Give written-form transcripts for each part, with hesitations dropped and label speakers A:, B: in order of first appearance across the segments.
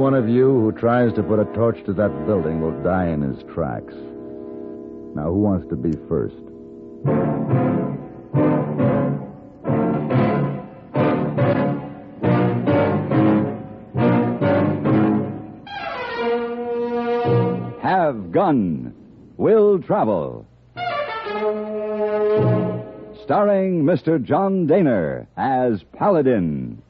A: one of you who tries to put a torch to that building will die in his tracks. Now, who wants to be first?
B: Have Gun, Will Travel. Starring Mr. John Dehner as Paladin.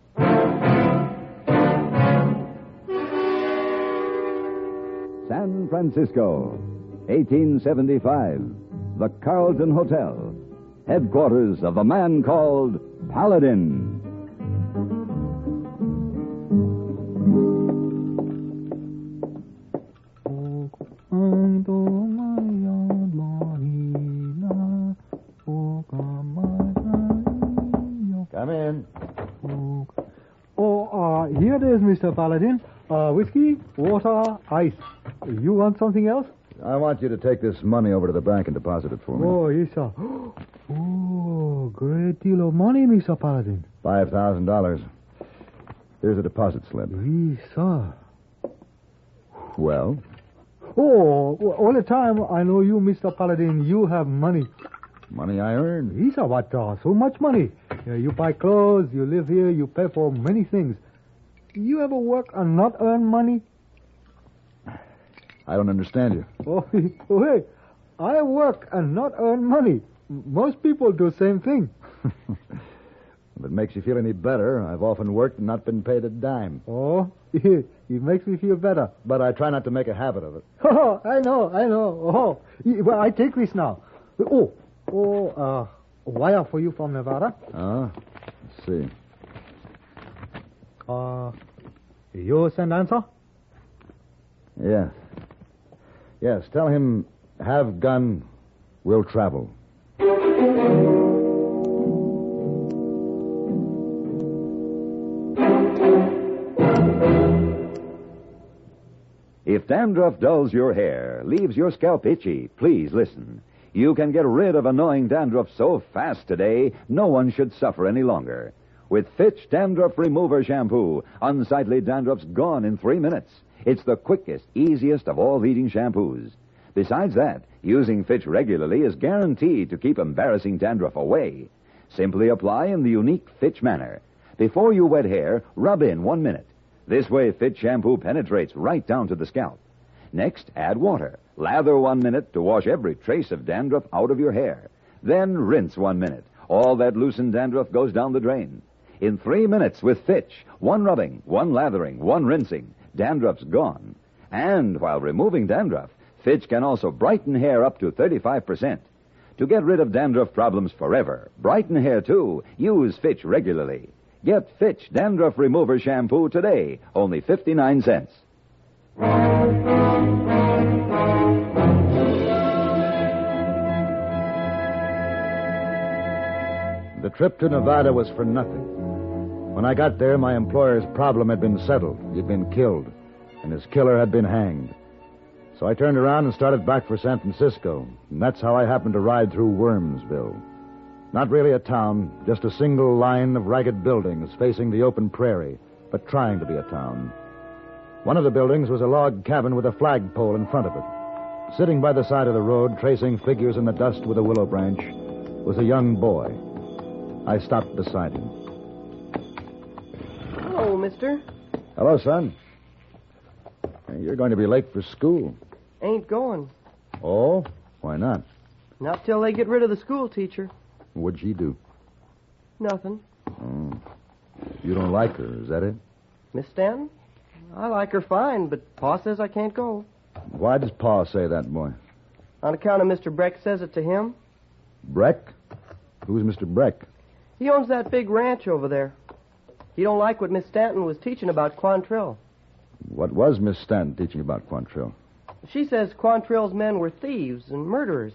B: San Francisco, 1875. The Carlton Hotel, headquarters of a man called Paladin.
A: Come in.
C: Here it is, Mr. Paladin. Whiskey, water, ice. You want something else?
A: I want you to take this money over to the bank and deposit it for me.
C: Oh, yes, sir. Oh, great deal of money, Mr. Paladin.
A: $5,000. Here's a deposit slip.
C: Yes, sir.
A: Well?
C: Oh, all the time I know you, Mr. Paladin, you have money.
A: Money I earned.
C: Yes, sir, what? So much money. You buy clothes, you live here, you pay for many things. You ever work and not earn money?
A: I don't understand you.
C: Oh, hey, I work and not earn money. Most people do the same thing.
A: If it makes you feel any better, I've often worked and not been paid a dime.
C: Oh, it makes me feel better.
A: But I try not to make a habit of it.
C: Oh, I know. Oh, well, I take this now. Wire for you from Nevada.
A: Let's see.
C: You send answer?
A: Yes. Yes, tell him, have gun, will travel.
B: If dandruff dulls your hair, leaves your scalp itchy, please listen. You can get rid of annoying dandruff so fast today, no one should suffer any longer. With Fitch Dandruff Remover Shampoo, unsightly dandruff's gone in 3 minutes. It's the quickest, easiest of all leading shampoos. Besides that, using Fitch regularly is guaranteed to keep embarrassing dandruff away. Simply apply in the unique Fitch manner. Before you wet hair, rub in 1 minute. This way, Fitch shampoo penetrates right down to the scalp. Next, add water. Lather 1 minute to wash every trace of dandruff out of your hair. Then rinse 1 minute. All that loosened dandruff goes down the drain. In 3 minutes with Fitch, 1 rubbing, 1 lathering, 1 rinsing, dandruff's gone. And while removing dandruff, Fitch can also brighten hair up to 35%. To get rid of dandruff problems forever, brighten hair too, use Fitch regularly. Get Fitch Dandruff Remover Shampoo today, only 59 cents.
A: The trip to Nevada was for nothing. When I got there, my employer's problem had been settled. He'd been killed, and his killer had been hanged. So I turned around and started back for San Francisco, and that's how I happened to ride through Wormsville. Not really a town, just a single line of ragged buildings facing the open prairie, but trying to be a town. One of the buildings was a log cabin with a flagpole in front of it. Sitting by the side of the road, tracing figures in the dust with a willow branch, was a young boy. I stopped beside him.
D: Hello, mister.
A: Hello, son. Hey, you're going to be late for school.
D: Ain't going.
A: Oh? Why not?
D: Not till they get rid of the school teacher.
A: What'd she do?
D: Nothing.
A: Oh. You don't like her, is that it?
D: Miss Stanton? I like her fine, but Pa says I can't go.
A: Why does Pa say that, boy?
D: On account of Mr. Breck says it to him.
A: Breck? Who's Mr. Breck?
D: He owns that big ranch over there. He don't like what Miss Stanton was teaching about Quantrill.
A: What was Miss Stanton teaching about Quantrill?
D: She says Quantrill's men were thieves and murderers.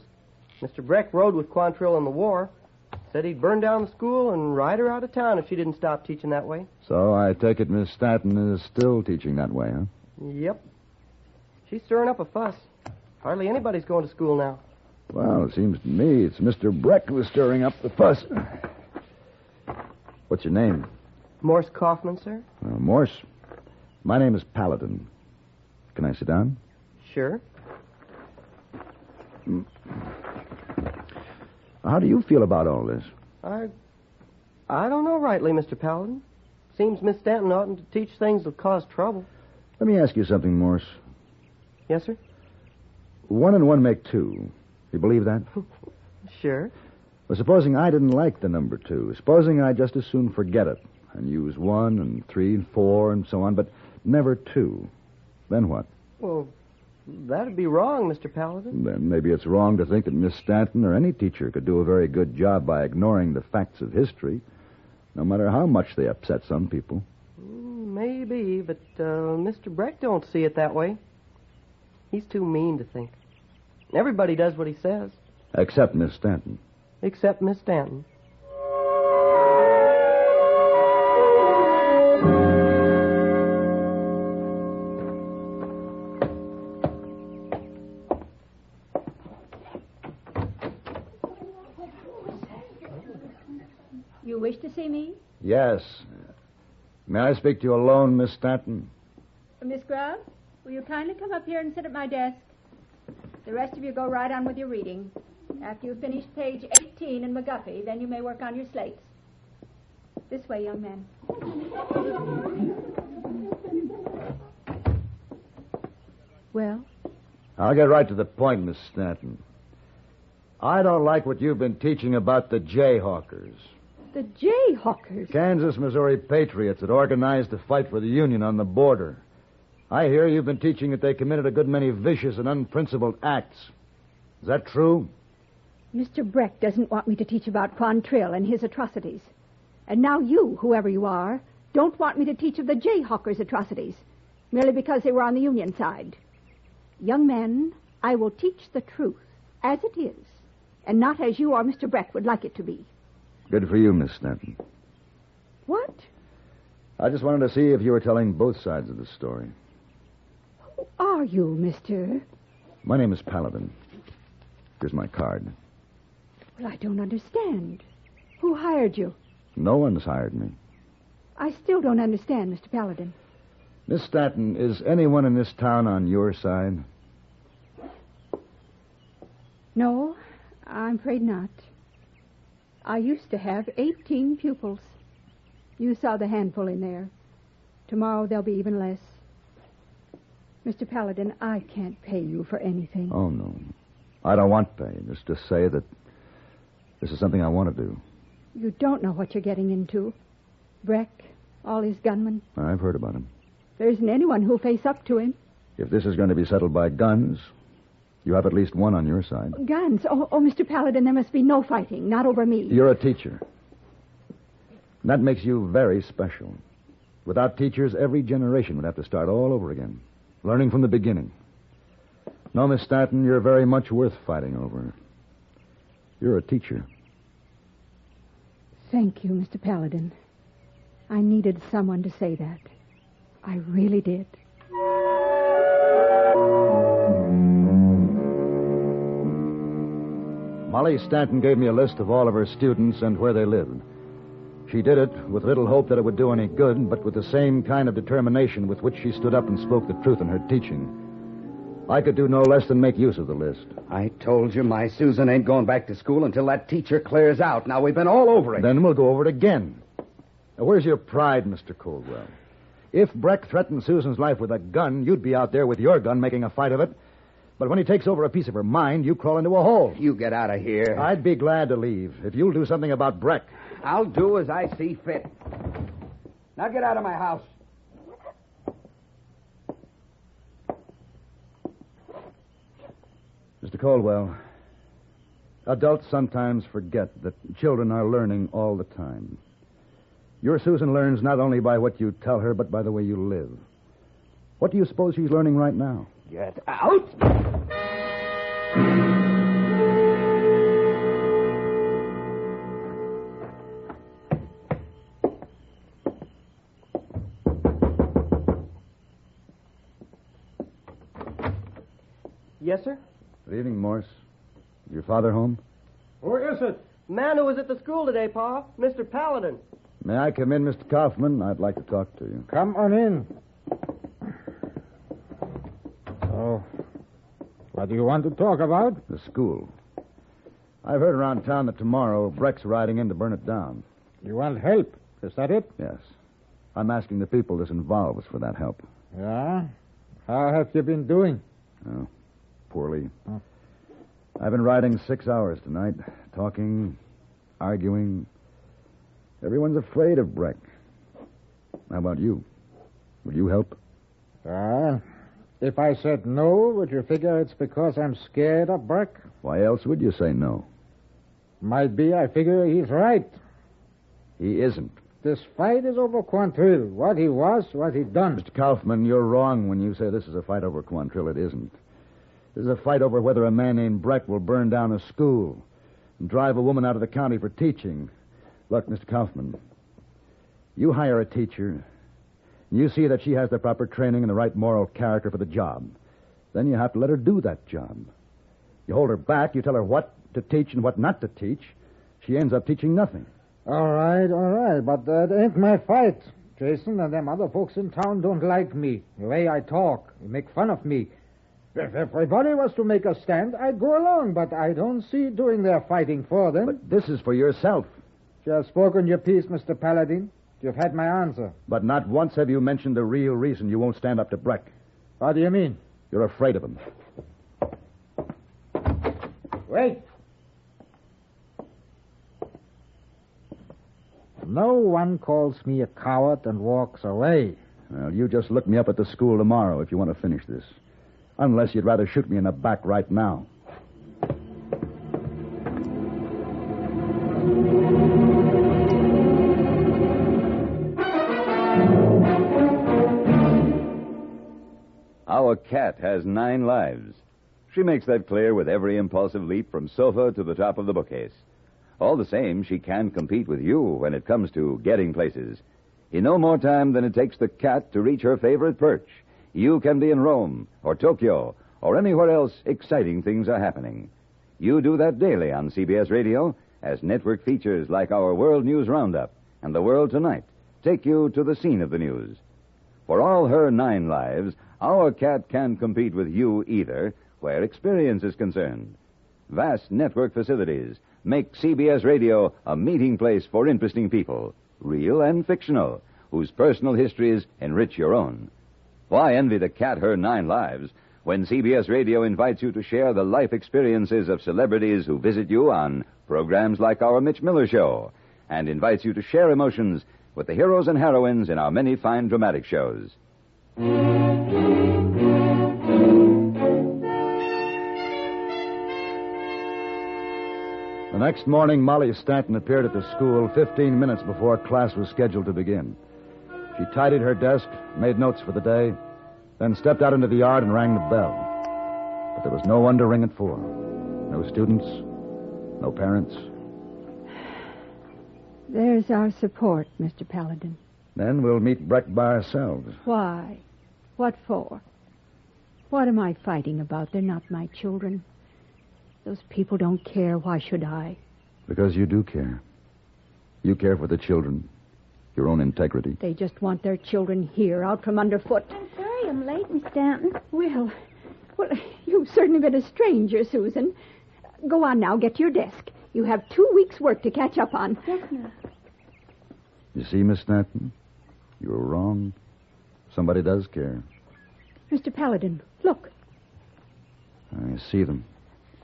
D: Mr. Breck rode with Quantrill in the war. Said he'd burn down the school and ride her out of town if she didn't stop teaching that way.
A: So I take it Miss Stanton is still teaching that way, huh?
D: Yep. She's stirring up a fuss. Hardly anybody's going to school now.
A: Well, it seems to me it's Mr. Breck who's stirring up the fuss. What's your name?
D: Morse Kaufman, sir.
A: Morse? My name is Paladin. Can I sit down?
D: Sure.
A: How do you feel about all this?
D: I don't know rightly, Mr. Paladin. Seems Miss Stanton oughtn't to teach things that cause trouble.
A: Let me ask you something, Morse.
D: Yes, sir?
A: 1 and 1 make 2. You believe that?
D: Sure.
A: Well, supposing I didn't like the number 2. Supposing I just as soon forget it and use 1 and 3 and 4 and so on, but never 2. Then what?
D: Well, that'd be wrong, Mr. Paladin.
A: Then maybe it's wrong to think that Miss Stanton or any teacher could do a very good job by ignoring the facts of history, no matter how much they upset some people.
D: Maybe, but Mr. Breck don't see it that way. He's too mean to think. Everybody does what he says.
A: Except Miss Stanton.
D: Except Miss Stanton.
E: You wish to see me?
A: Yes. May I speak to you alone, Miss Stanton?
E: Miss Grubb, will you kindly come up here and sit at my desk? The rest of you go right on with your reading. After you've finished page 18 in McGuffey, then you may work on your slates. This way, young man. Well?
A: I'll get right to the point, Miss Stanton. I don't like what you've been teaching about the Jayhawkers.
E: The Jayhawkers?
A: Kansas, Missouri patriots that organized to fight for the Union on the border. I hear you've been teaching that they committed a good many vicious and unprincipled acts. Is that true?
E: Mr. Breck doesn't want me to teach about Quantrill and his atrocities. And now you, whoever you are, don't want me to teach of the Jayhawkers' atrocities, merely because they were on the Union side. Young men, I will teach the truth as it is, and not as you or Mr. Breck would like it to be.
A: Good for you, Miss Stanton.
E: What?
A: I just wanted to see if you were telling both sides of the story.
E: Who are you, mister?
A: My name is Paladin. Here's my card.
E: Well, I don't understand. Who hired you?
A: No one's hired me.
E: I still don't understand, Mr. Paladin.
A: Miss Stanton, is anyone in this town on your side?
E: No, I'm afraid not. I used to have 18 pupils. You saw the handful in there. Tomorrow there'll be even less. Mr. Paladin, I can't pay you for anything.
A: Oh, no. I don't want pay. Just to say that this is something I want to do.
E: You don't know what you're getting into. Breck, all his gunmen.
A: I've heard about him.
E: There isn't anyone who'll face up to him.
A: If this is going to be settled by guns, you have at least one on your side.
E: Guns? Oh, Mr. Paladin, there must be no fighting. Not over me.
A: You're a teacher. That makes you very special. Without teachers, every generation would have to start all over again, learning from the beginning. No, Miss Stanton, you're very much worth fighting over. You're a teacher.
E: Thank you, Mr. Paladin. I needed someone to say that. I really did.
A: Molly Stanton gave me a list of all of her students and where they lived. She did it with little hope that it would do any good, but with the same kind of determination with which she stood up and spoke the truth in her teaching. I could do no less than make use of the list.
F: I told you my Susan ain't going back to school until that teacher clears out. Now, we've been all over it.
A: Then we'll go over it again. Now, where's your pride, Mr. Coldwell? If Breck threatened Susan's life with a gun, you'd be out there with your gun making a fight of it. But when he takes over a piece of her mind, you crawl into a hole.
F: You get out of here.
A: I'd be glad to leave if you'll do something about Breck.
F: I'll do as I see fit. Now get out of my house.
A: Mr. Coldwell, adults sometimes forget that children are learning all the time. Your Susan learns not only by what you tell her, but by the way you live. What do you suppose she's learning right now?
F: Get out!
D: Yes, sir?
A: Good evening, Morse. Is your father home?
D: Who is it? Man who was at the school today, Pa. Mr. Paladin.
A: May I come in, Mr. Kaufman? I'd like to talk to you.
C: Come on in.
G: Oh. What do you want to talk about?
A: The school. I've heard around town that tomorrow Breck's riding in to burn it down.
G: You want help? Is that it?
A: Yes. I'm asking the people this involves for that help.
G: Yeah? How have you been doing?
A: Oh, poorly.
G: Oh.
A: I've been riding 6 hours tonight, talking, arguing. Everyone's afraid of Breck. How about you? Would you help?
G: If I said no, would you figure it's because I'm scared of Breck?
A: Why else would you say no?
G: Might be I figure he's right.
A: He isn't.
G: This fight is over Quantrill. What he was, what he done.
A: Mr. Kaufman, you're wrong when you say this is a fight over Quantrill. It isn't. This is a fight over whether a man named Breck will burn down a school and drive a woman out of the county for teaching. Look, Mr. Kaufman, you hire a teacher, and you see that she has the proper training and the right moral character for the job. Then you have to let her do that job. You hold her back, you tell her what to teach and what not to teach. She ends up teaching nothing.
G: All right, but that ain't my fight. Jason and them other folks in town don't like me, the way I talk. They make fun of me. If everybody was to make a stand, I'd go along, but I don't see doing their fighting for them.
A: But this is for yourself.
G: You have spoken your piece, Mr. Paladin. You've had my answer.
A: But not once have you mentioned the real reason you won't stand up to Breck.
G: What do you mean?
A: You're afraid of him.
G: Wait. No one calls me a coward and walks away.
A: Well, you just look me up at the school tomorrow if you want to finish this. Unless you'd rather shoot me in the back right now.
B: Our cat has 9 lives. She makes that clear with every impulsive leap from sofa to the top of the bookcase. All the same, she can compete with you when it comes to getting places. In no more time than it takes the cat to reach her favorite perch, you can be in Rome or Tokyo or anywhere else exciting things are happening. You do that daily on CBS Radio as network features like our World News Roundup and The World Tonight take you to the scene of the news. For all her 9 lives, our cat can compete with you either where experience is concerned. Vast network facilities make CBS Radio a meeting place for interesting people, real and fictional, whose personal histories enrich your own. Why envy the cat her 9 lives when CBS Radio invites you to share the life experiences of celebrities who visit you on programs like our Mitch Miller Show, and invites you to share emotions with the heroes and heroines in our many fine dramatic shows.
A: The next morning, Molly Stanton appeared at the school 15 minutes before class was scheduled to begin. She tidied her desk, made notes for the day, then stepped out into the yard and rang the bell. But there was no one to ring it for. No students, no parents.
E: There's our support, Mr. Paladin.
A: Then we'll meet Breck by ourselves.
E: Why? What for? What am I fighting about? They're not my children. Those people don't care. Why should I?
A: Because you do care. You care for the children, your own integrity.
E: They just want their children here, out from underfoot.
H: I'm sorry I'm late, Miss Stanton.
E: Well, you've certainly been a stranger, Susan. Go on now, get to your desk. You have 2 weeks' work to catch up on.
H: Yes, ma'am.
A: You see, Miss Stanton? You were wrong. Somebody does care.
E: Mr. Paladin, look.
A: I see them.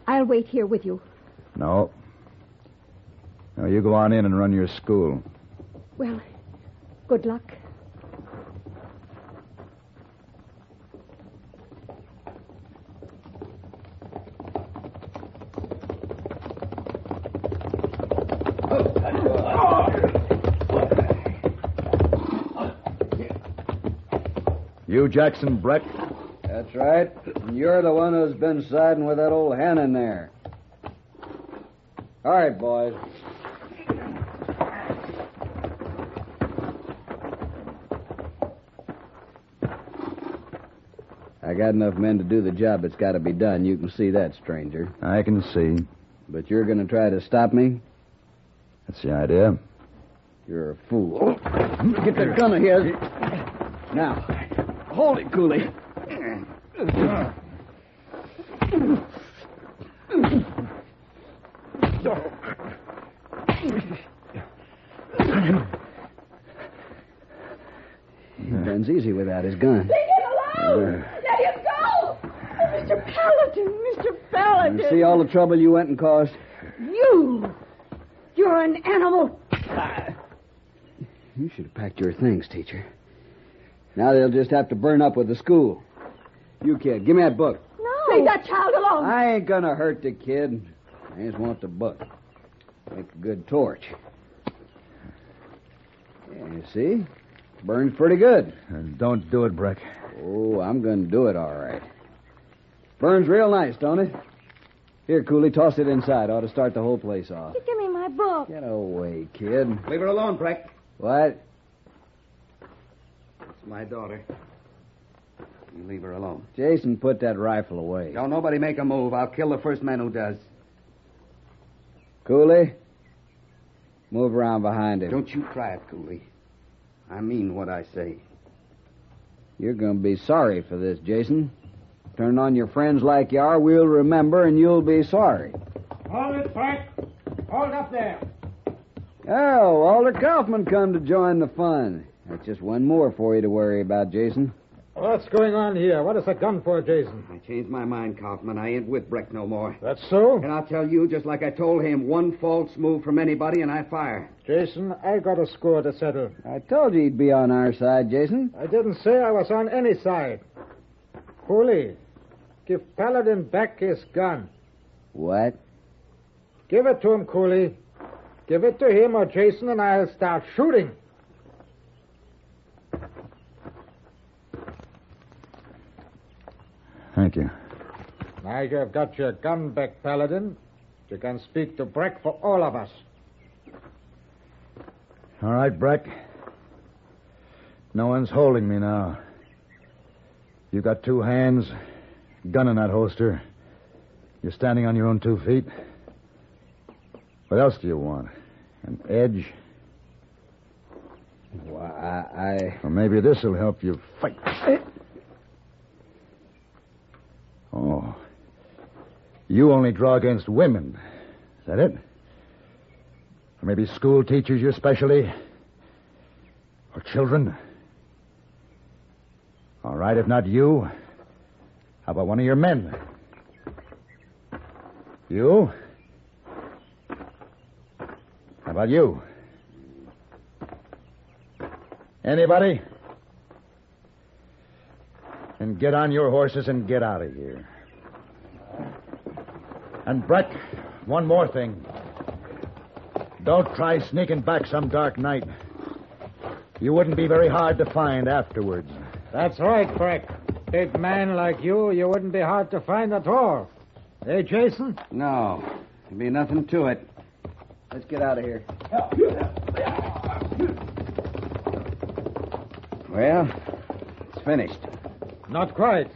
E: I'll wait here with you.
A: No. Now, you go on in and run your school.
E: Well, good luck.
A: You, Jackson Breck?
I: That's right. And you're the one who's been siding with that old hen in there. All right, boys. I got enough men to do the job that's got to be done. You can see that, stranger.
A: I can see.
I: But you're going to try to stop me?
A: That's the idea.
I: You're a fool. Get that gun of his. Now, hold it, Cooley. He runs easy without his gun.
E: Leave him alone! Let him go! Mr. Paladin, Mr. Paladin.
I: You see all the trouble you went and caused?
E: You're an animal.
I: You should have packed your things, teacher. Now they'll just have to burn up with the school. You kid, give me that book.
E: No. Leave that child alone.
I: I ain't gonna hurt the kid. I just want the book. Make a good torch. Yeah, you see? Burns pretty good.
A: Don't do it, Breck.
I: Oh, I'm gonna do it all right. Burns real nice, don't it? Here, Cooley, toss it inside. Ought to start the whole place off.
H: Give me my book.
I: Get away, kid.
F: Leave her alone, Breck.
I: What?
F: It's my daughter. You leave her alone.
I: Jason, put that rifle away.
F: Don't nobody make a move. I'll kill the first man who does.
I: Cooley, move around behind him.
F: Don't you try it, Cooley. I mean what I say.
I: You're going to be sorry for this, Jason. Turn on your friends like you are, we'll remember, and you'll be sorry.
G: Hold it, Frank. Hold up there.
I: Oh, Walter Kaufman come to join the fun. That's just one more for you to worry about, Jason.
G: What's going on here? What is a gun for, Jason?
F: I changed my mind, Kaufman. I ain't with Breck no more.
G: That's so?
F: And I'll tell you, just like I told him, one false move from anybody and I fire.
G: Jason, I got a score to settle.
I: I told you he'd be on our side, Jason.
G: I didn't say I was on any side. Cooley, give Paladin back his gun.
I: What?
G: Give it to him, Cooley. Give it to him or Jason and I'll start shooting.
A: Thank you.
G: Now you've got your gun back, Paladin. You can speak to Breck for all of us.
A: All right, Breck. No one's holding me now. You got two hands, gun in that holster. You're standing on your own 2 feet. What else do you want? An edge?
I: Well,
A: Or maybe this'll help you fight. Oh. You only draw against women. Is that it? Or maybe school teachers, your specialty? Or children? All right, if not you, how about one of your men? You? How about you? Anybody? And get on your horses and get out of here. And Breck, one more thing. Don't try sneaking back some dark night. You wouldn't be very hard to find afterwards.
G: That's right, Breck. Big man like you wouldn't be hard to find at all. Hey, Jason?
F: No, there'd be nothing to it.
I: let's get out of here.
F: Well, it's finished.
G: Not quite.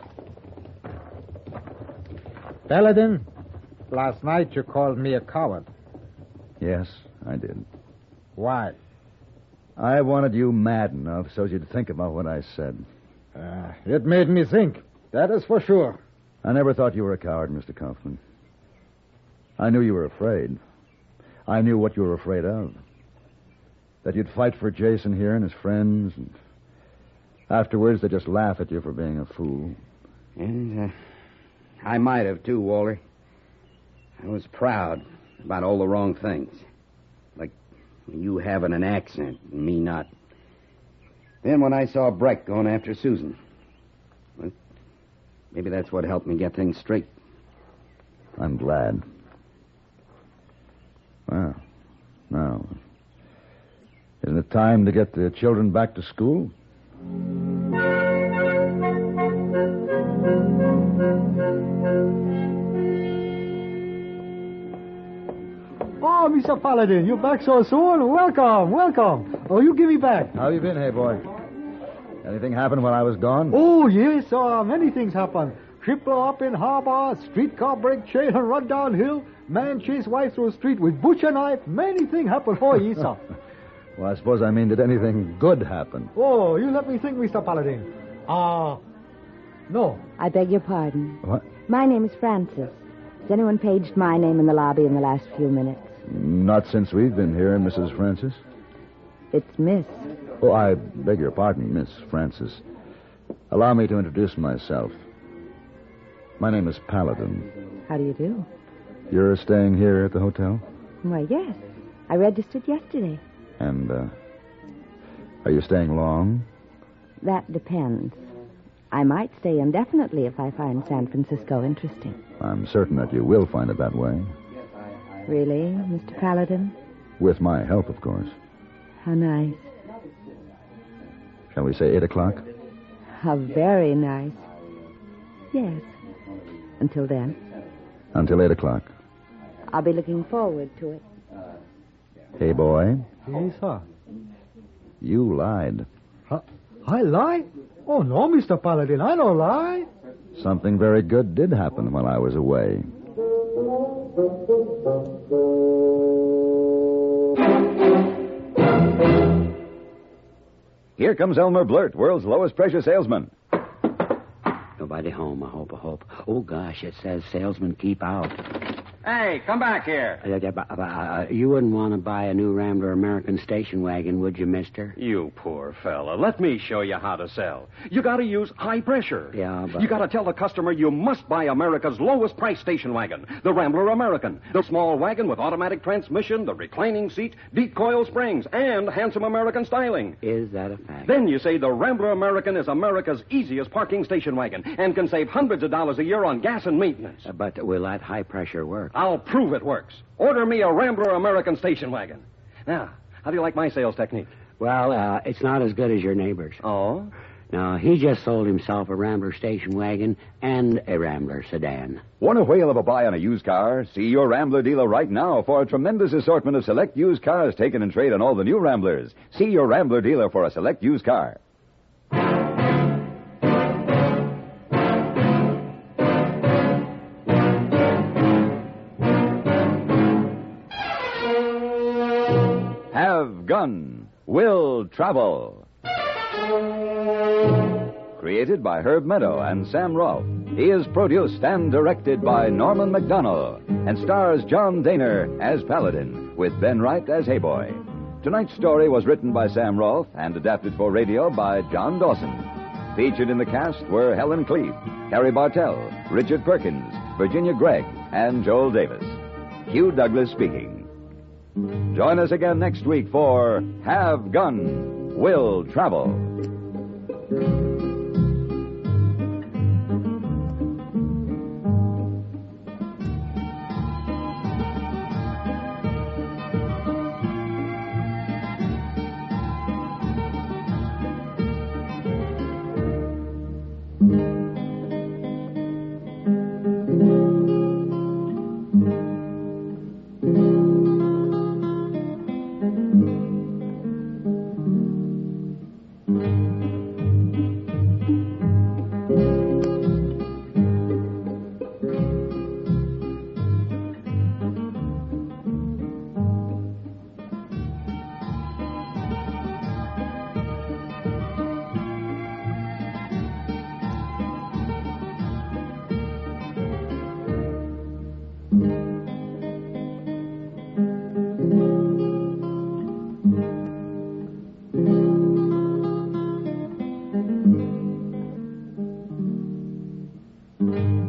G: Paladin, last night you called me a coward.
A: Yes, I did.
G: Why?
A: I wanted you mad enough so you'd think about what I said.
G: It made me think. That is for sure.
A: I never thought you were a coward, Mr. Kaufman. I knew you were afraid. I knew what you were afraid of. That you'd fight for Jason here and his friends, and afterwards they'd just laugh at you for being a fool.
F: And I might have, too, Walter. I was proud about all the wrong things. Like you having an accent and me not. Then when I saw Breck going after Susan, well, maybe that's what helped me get things straight.
A: I'm glad. Well, now, isn't it time to get the children back to school?
C: Oh, Mr. Paladin, you're back so soon. Welcome, welcome. Oh, you give me back.
A: How you been, hey boy? Anything happened while I was gone?
C: Oh, yes, many things happen. Ship blow up in harbor, streetcar break chain and run downhill, man chase wife through street with butcher knife. Many things happen. Oh, yes, sir.
A: Well, I suppose I mean, did anything good happen?
C: Oh, you let me think, Mr. Paladin. No.
J: I beg your pardon.
A: What?
J: My name is Frances. Has anyone paged my name in the lobby in the last few minutes?
A: Not since we've been here, Mrs. Francis.
J: It's Miss.
A: Oh, I beg your pardon, Miss Francis. Allow me to introduce myself. My name is Paladin.
J: How do you do?
A: You're staying here at the hotel?
J: Why, yes. I registered yesterday.
A: And, are you staying long?
J: That depends. I might stay indefinitely if I find San Francisco interesting.
A: I'm certain that you will find it that way.
J: Really, Mr. Paladin?
A: With my help, of course.
J: How nice.
A: Shall we say 8 o'clock?
J: How very nice. Yes. Until then?
A: Until 8 o'clock.
J: I'll be looking forward to it.
A: Hey, boy.
C: Yes, sir.
A: You lied.
C: I lie? Oh, no, Mr. Paladin, I don't lie.
A: Something very good did happen while I was away.
B: Here comes Elmer Blurt, world's lowest pressure salesman.
F: Nobody home, I hope. Oh, gosh, it says salesmen keep out.
K: Hey, come back here.
F: You wouldn't want to buy a new Rambler American station wagon, would you, mister?
K: You poor fella. Let me show you how to sell. You got to use high pressure.
F: Yeah, but...
K: You got to tell the customer you must buy America's lowest price station wagon, the Rambler American. The small wagon with automatic transmission, the reclining seat, deep coil springs, and handsome American styling.
F: Is that a fact?
K: Then you say the Rambler American is America's easiest parking station wagon and can save hundreds of dollars a year on gas and maintenance.
F: But will that high pressure work?
K: I'll prove it works. Order me a Rambler American station wagon. Now, how do you like my sales technique?
F: Well, it's not as good as your neighbor's.
K: Oh?
F: No, he just sold himself a Rambler station wagon and a Rambler sedan.
B: Want a whale of a buy on a used car? See your Rambler dealer right now for a tremendous assortment of select used cars taken in trade on all the new Ramblers. See your Rambler dealer for a select used car. Have Gun, Will Travel. Created by Herb Meadow and Sam Rolfe. He is produced and directed by Norman McDonnell and stars John Dehner as Paladin with Ben Wright as Hey Boy. Tonight's story was written by Sam Rolfe and adapted for radio by John Dawson. Featured in the cast were Helen Cleave, Carrie Bartell, Richard Perkins, Virginia Gregg, and Joel Davis. Hugh Douglas speaking. Join us again next week for Have Gun, Will Travel.
J: Mm-hmm.